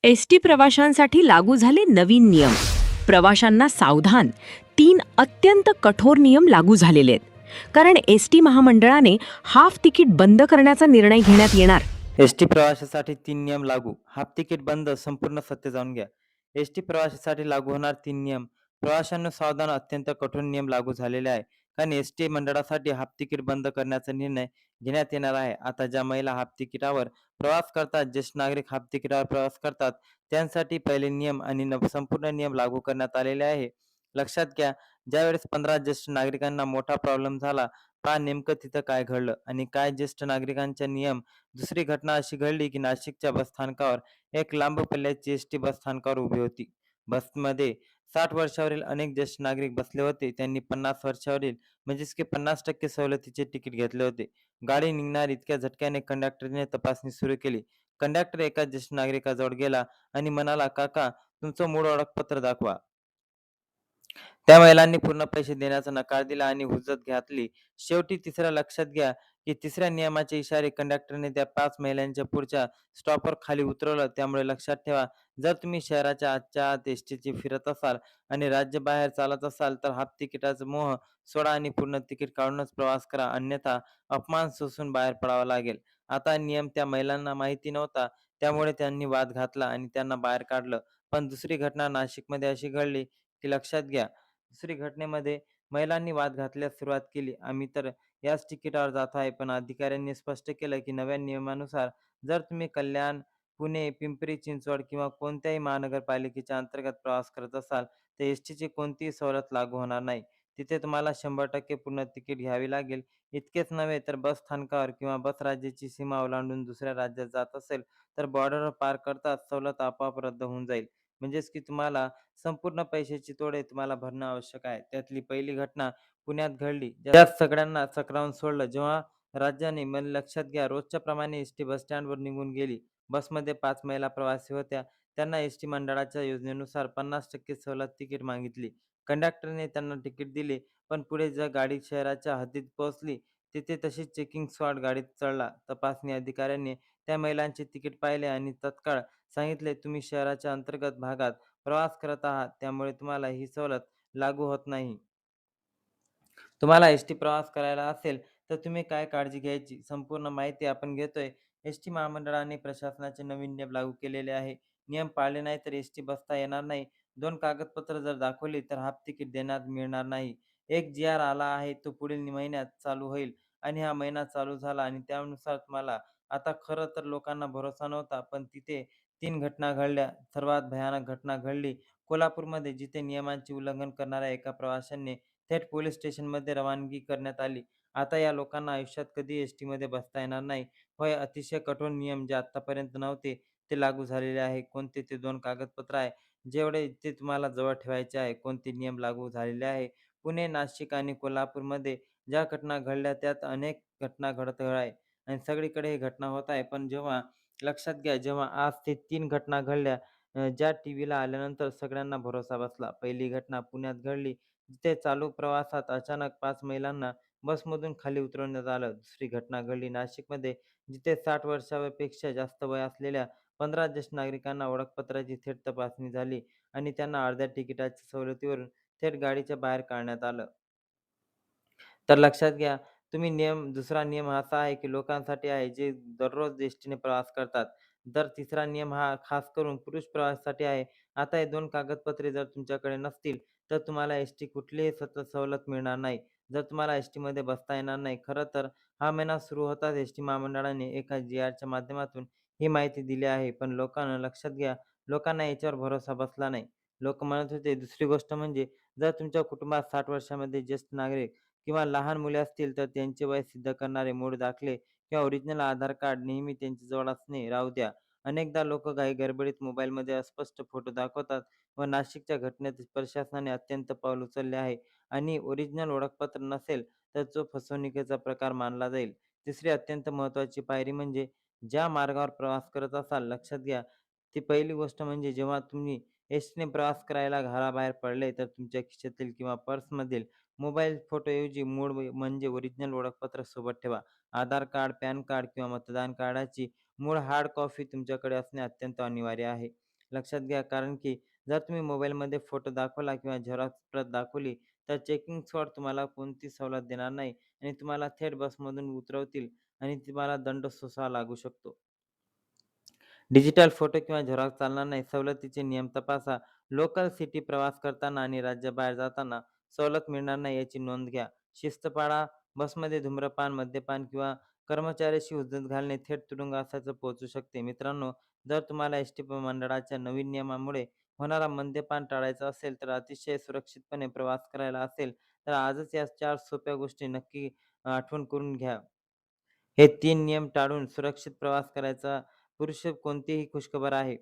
S T प्रवाशांसाठी लागू झाले नवीन नियम. प्रवाशांना सावधान. 3 अत्यंत कठोर नियम लागू झालेले आहेत. कारण एस टी महामंडळाने हाफ तिकीट बंद करण्याचा निर्णय घेण्यात येणार. एसटी प्रवाशासाठी 3 नियम लागू. हाफ तिकीट बंद. संपूर्ण सत्य जाणून घ्या. एसटी प्रवाशासाठी लागू होणार 3 नियम. प्रवाशांना सावधान, अत्यंत कठोर नियम लागू झालेले आहे. कारण एसटी मंडळासाठी हाफ तिकीट बंद करण्याचा निर्णय घेण्यात येणार आहे. आता ज्या महिला हाफ तिकिटावर प्रवास करतात, ज्येष्ठ नागरिक हाफ तिकिटावर प्रवास करतात, त्यांसाठी पहिले नियम आणि संपूर्ण नियम लागू करण्यात आलेले आहे. लक्षात घ्या, ज्यावेळेस 15 ज्येष्ठ नागरिकांना मोठा प्रॉब्लेम झाला, पहा नेमकं तिथं काय घडलं आणि काय ज्येष्ठ नागरिकांच्या नियम. दुसरी घटना अशी घडली की नाशिकच्या बसस्थानकावर एक लांब पल्ल्याची एसटी बसस्थानकावर उभी होती. बसमध्ये 60 वर्षावरील अनेक ज्येष्ठ नागरिक बसले होते. त्यांनी 50 वर्षावरील म्हणजेच की 50% सवलतीचे तिकीट घेतले होते. गाडी निघणार इतक्या झटक्याने कंडक्टरने तपासणी सुरू केली. कंडक्टर एका ज्येष्ठ नागरिकाजवळ गेला आणि म्हणाला, "काका, तुमचं मूळ ओळखपत्र दाखवा." त्या महिलांनी पूर्ण पैसे देण्याचा नकार दिला आणि हुज्जत घातली. शेवटी लक्षात घ्या, की तिसऱ्या नियमाचे इशारे कंडक्टरने त्या 5 महिलांच्या पुढच्या स्टॉपवर खाली उतरवलं. त्यामुळे लक्षात ठेवा, जर तुम्ही शहराच्या आतच्या आत एसटीची फिरत असाल आणि राज्याबाहेर चालत असाल, तर हाफ तिकिटाचा मोह सोडा आणि पूर्ण तिकीट काढूनच प्रवास करा. अन्यथा अपमान सोसून बाहेर पडावं लागेल. आता नियम त्या महिलांना माहिती नव्हता, त्यामुळे त्यांनी वाद घातला आणि त्यांना बाहेर काढलं. पण दुसरी घटना नाशिकमध्ये अशी घडली, की लक्षात घ्या, दुसरी घटनेमध्ये महिलांनी वाद घातल्यास सुरुवात केली. "आम्ही तर याच तिकिटावर जात आहे." पण अधिकाऱ्यांनी स्पष्ट केलं, की नव्या नियमानुसार जर तुम्ही कल्याण, पुणे, पिंपरी चिंचवड किंवा कोणत्याही महानगरपालिकेच्या अंतर्गत प्रवास करत असाल, तर एसटीची कोणतीही सवलत लागू होणार नाही. तिथे तुम्हाला 100% पूर्ण तिकीट घ्यावे लागेल. इतकेच नव्हे तर बस स्थानकावर किंवा बस राज्याची सीमा ओलांडून दुसऱ्या राज्यात जात असेल, तर बॉर्डरवर पार करताच सवलत आपोआप रद्द होऊन जाईल. म्हणजेच की तुम्हाला संपूर्ण पैशाची तोडे तुम्हाला भरणं आवश्यक आहे. त्यातली पहिली घटना पुण्यात घडली. त्यात सगळ्यांना चक्रावून सोडलं. जेव्हा राज्याने लक्षात घ्या, रोजच्या प्रमाणे एसटी बस स्टँडवर निघून गेली. बसमध्ये 5 महिला प्रवासी होत्या. त्यांना एसटी मंडळाच्या योजनेनुसार 50% सवलत तिकीट मागितली. कंडक्टरने त्यांना तिकीट दिले. पण पुढे जर गाडी शहराच्या हद्दीत पोहोचली, तिथे तशीच चेकिंग स्क्वॉड गाडीत चढला. तपासणी अधिकाऱ्यांनी त्या महिलांचे तिकीट पाहिले आणि तत्काळ सांगितले, "तुम्ही शहराच्या अंतर्गत भागात प्रवास करत आहात, त्यामुळे तुम्हाला ही सवलत लागू होत नाही." तुम्हाला एसटी प्रवास करायला असेल, तर तुम्ही काय काळजी घ्यायची, संपूर्ण माहिती आपण घेतोय. एसटी महामंडळाने प्रशासनाचे नवीन नियम लागू केलेले आहे. नियम पाळले नाही तर एसटी बसता येणार नाही. 2 कागदपत्र जर दाखवली तर हाफ तिकीट देण्यात मिळणार नाही. एक जी-आर आला आहे, तो पुढील महिन्यात चालू होईल आणि हा महिना चालू झाला आणि त्यानुसार तुम्हाला आता खरं तर लोकांना भरोसा नव्हता, पण तिथे 3 घटना घडल्या. सर्वात भयानक घटना घडली कोल्हापूरमध्ये, जिथे नियमांचे उल्लंघन करणाऱ्या एका प्रवाशांनी थेट पोलीस स्टेशनमध्ये रवानगी करण्यात आली. आता या लोकांना आयुष्यात कधी एसटीमध्ये बसता येणार नाही. होय, अतिशय कठोर नियम जे आत्तापर्यंत नव्हते, ते लागू झालेले आहे. कोणते ते 2 कागदपत्र आहे, जेवढे ते तुम्हाला जवळ ठेवायचे आहे. कोणते नियम लागू झालेले आहे. पुणे, नाशिक आणि कोल्हापूरमध्ये ज्या घटना घडल्या, त्यात अनेक घटना घडत आहे आणि सगळीकडे ही घटना होत आहे. पण जेव्हा लक्षात घ्या, जेव्हा आज ते 3 घटना घडल्या, ज्या टीव्हीला आल्यानंतर सगळ्यांना भरोसा बसला. पहिली घटना पुण्यात घडली, जिथे चालू प्रवासात अचानक 5 महिलांना बसमधून खाली उतरवण्यात आलं. दुसरी घटना घडली नाशिकमध्ये, जिथे 60 वर्षापेक्षा जास्त वय असलेल्या 15 ज्येष्ठ नागरिकांना ओळखपत्राची थेट तपासणी झाली आणि त्यांना अर्ध्या तिकिटाच्या सवलतीवरून थेट गाडीच्या बाहेर काढण्यात आलं. तर लक्षात घ्या, दुसरा नियम असा आहे, की लोकांसाठी आहे, जे दररोज एसटीने प्रवास करतात. तर तिसरा नियम हा खास करून पुरुष प्रवासासाठी आहे. आता हे 2 कागदपत्रे जर तुमच्याकडे नसतील, तर तुम्हाला एसटी कुठलीही सवलत मिळणार नाही. जर तुम्हाला एसटीमध्ये बसता येणार नाही. खरं तर हा महिना सुरू होताच एसटी महामंडळाने एका जी-आरच्या माध्यमातून ही माहिती दिली आहे. पण लोकांना लक्षात घ्या, लोकांना याच्यावर भरोसा बसला नाही. लोक म्हणत होते. दुसरी गोष्ट म्हणजे, जर तुमच्या कुटुंबात 60 वर्षामध्ये ज्येष्ठ नागरिक किंवा लहान मुले असतील, तर त्यांचे वय सिद्ध करणारे मूळ दाखले किंवा ओरिजिनल आधार कार्ड नेहमी त्यांच्याजवळ असणे राहू द्या. अनेकदा लोकं गडबडीत मोबाईलमध्ये अस्पष्ट फोटो दाखवतात व नाशिकच्या घटनेत प्रशासनाने अत्यंत पाऊल उचलले आहे आणि ओरिजिनल ओळखपत्र नसेल, तर तो फसवणुकीचा प्रकार मानला जाईल. तिसरी अत्यंत महत्त्वाची पायरी म्हणजे, ज्या मार्गावर प्रवास करत असाल, लक्षात घ्या, ती पहिली गोष्ट म्हणजे जेव्हा तुम्ही एसटीने प्रवास करायला घराबाहेर पडले, तर तुमच्या खिशातील किंवा पर्समधील मोबाईल फोटोऐवजी मूळ म्हणजे ओरिजिनल ओळखपत्र सोबत ठेवा. आधार कार्ड, पॅन कार्ड किंवा मतदान कार्डाची मूळ हार्ड कॉपी तुमच्याकडे असणे अत्यंत अनिवार्य आहे. लक्षात घ्या, कारण की जर तुम्ही मोबाईलमध्ये फोटो दाखवला किंवा झेरॉक्स प्रत दाखवली, तर चेकिंग स्पॉट तुम्हाला कोणतीच सवलत देणार नाही आणि तुम्हाला थेट बसमधून उतरवतील आणि तुम्हाला दंड सोसावा लागू शकतो. डिजिटल फोटो किंवा झेरॉक्स चालणार नाही. सवलतीचे नियम तपासा. लोकल सिटी प्रवास करताना आणि राज्याबाहेर जाताना सवलत मिळणार नाही याची नोंद घ्या. शिस्त पाळा. बसमध्ये धूम्रपान, मद्यपान किंवा कर्मचाऱ्याशी हुज्जत घालणे थेट तुरुंगात पोहोचू शकते. मित्रांनो, जर तुम्हाला एस-टी मंडळाच्या नवीन नियमामुळे होणारा मद्यपान टाळायचा असेल, तर अतिशय सुरक्षितपणे प्रवास करायला असेल, तर आजच या 4 सोप्या गोष्टी नक्की आठवण करून घ्या. हे 3 नियम टाळून सुरक्षित प्रवास करायचा पुरुष कोणतीही खुशखबर आहे.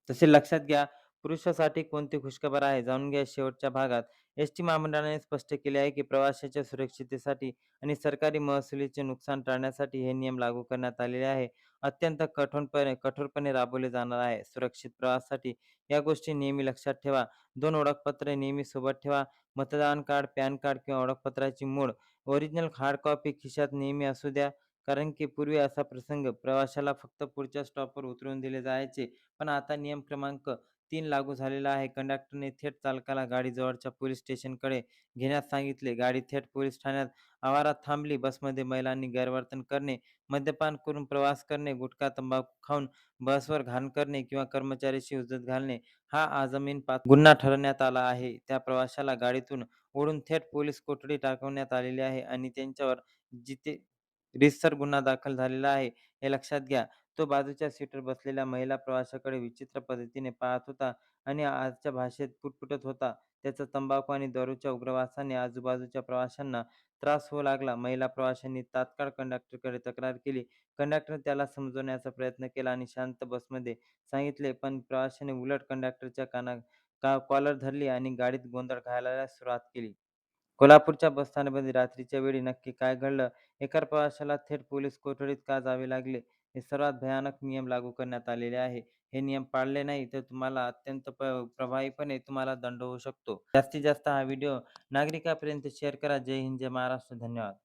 तसे लक्षात घ्या, पुरुषासाठी कोणती खुशखबर आहे जाणून घ्या शेवटच्या भागात. एस-टी महामंडळाने स्पष्ट केले आहे, की प्रवाशांच्या सुरक्षिततेसाठी आणि सरकारी महसुलीचे नुकसान टाळण्यासाठी हे नियम लागू करण्यात आलेले आहे. अत्यंत कठोरपणे राबवले जाणार आहे. सुरक्षित प्रवासासाठी या गोष्टी नेहमी लक्षात ठेवा. 2 ओळखपत्रे नेहमी सोबत ठेवा. मतदान कार्ड, पॅन कार्ड किंवा ओळखपत्राची मूळ ओरिजिनल हार्ड कॉपी खिशात नेहमी असू द्या. कारण की पूर्वी असा प्रसंग प्रवाशाला फक्त पुढच्या स्टॉपवर उतरवून दिले जायचे. पण आता नियम क्रमांक 3 लागू झालेला आहे. कंडक्टरने थेट चालकाला गाडी जवळच्या पोलीस स्टेशनकडे घेण्यास सांगितले. गाडी थेट पोलीस ठाण्यात आवारात थांबली. बसमध्ये महिलांनी गैरवर्तन करणे, मद्यपान करून प्रवास करणे, गुटखा, तंबाखू खाऊन बसवर घाण करणे किंवा कर्मचाऱ्याशी हुज्जत घालणे हा आजमीन पात्र गुन्हा ठरवण्यात आला आहे. त्या प्रवाशाला गाडीतून ओढून थेट पोलीस कोठडी टाकवण्यात आलेली आहे आणि त्यांच्यावर जिथे रीतसर गुन्हा दाखल झालेला आहे, हे लक्षात घ्या. तो बाजूच्या सीटवर बसलेल्या महिला प्रवाशाकडे विचित्र पद्धतीने पाहत होता आणि आजच्या भाषेत पुटपुटत होता. त्याचा तंबाखू आणि दारूच्या उग्र वासाने आजूबाजूच्या प्रवाशांना त्रास होऊ लागला. महिला प्रवाशांनी तात्काळ कंडक्टरकडे तक्रार केली. कंडक्टर त्याला समजवण्याचा प्रयत्न केला आणि शांत बसमध्ये सांगितले, पण प्रवाशाने उलट कंडक्टरच्या कॉलर धरली आणि गाडीत गोंधळ घालायला सुरुवात केली. कोल्हापूरच्या बसस्थानकामध्ये रात्रीच्या वेळी नक्की काय घडलं? एका प्रवाशाला थेट पोलीस कोठडीत का जावे लागले? हे सर्वात भयानक नियम लागू करण्यात आलेले आहे. हे नियम पाळले नाही तर तुम्हाला अत्यंत प्रभावीपणे तुम्हाला दंड होऊ शकतो. जास्तीत जास्त हा व्हिडिओ नागरिकांपर्यंत शेअर करा. जय हिंद, जय महाराष्ट्र. धन्यवाद.